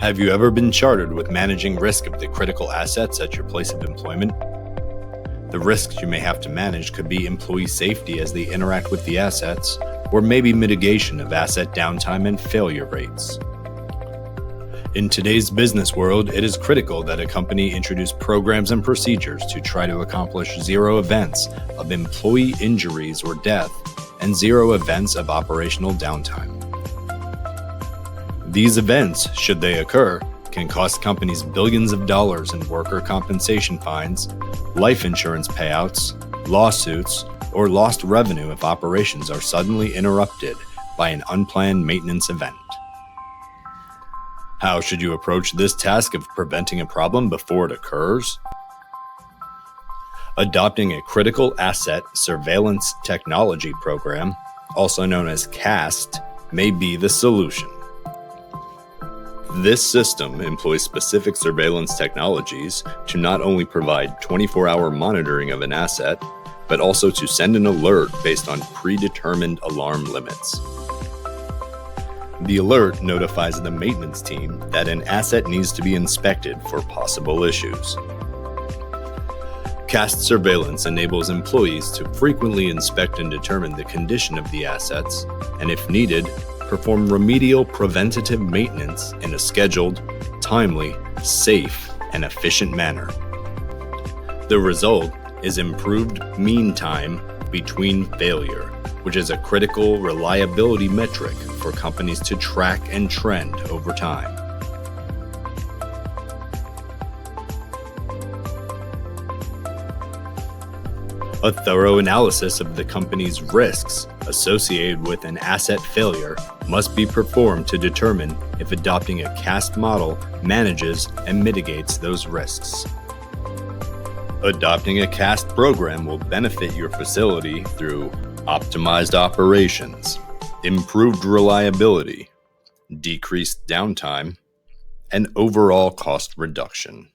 Have you ever been chartered with managing risk of the critical assets at your place of employment? The risks you may have to manage could be employee safety as they interact with the assets, or maybe mitigation of asset downtime and failure rates. In today's business world, it is critical that a company introduce programs and procedures to try to accomplish zero events of employee injuries or death and zero events of operational downtime. These events, should they occur, can cost companies billions of dollars in worker compensation fines, life insurance payouts, lawsuits, or lost revenue if operations are suddenly interrupted by an unplanned maintenance event. How should you approach this task of preventing a problem before it occurs? Adopting a critical asset surveillance technology program, also known as CAST, may be the solution. This system employs specific surveillance technologies to not only provide 24-hour monitoring of an asset, but also to send an alert based on predetermined alarm limits. The alert notifies the maintenance team that an asset needs to be inspected for possible issues. CAST surveillance enables employees to frequently inspect and determine the condition of the assets, and if needed, perform remedial preventative maintenance in a scheduled, timely, safe, and efficient manner. The result is improved mean time between failure, which is a critical reliability metric for companies to track and trend over time. A thorough analysis of the company's risks associated with an asset failure must be performed to determine if adopting a CAST model manages and mitigates those risks. Adopting a CAST program will benefit your facility through optimized operations, improved reliability, decreased downtime, and overall cost reduction.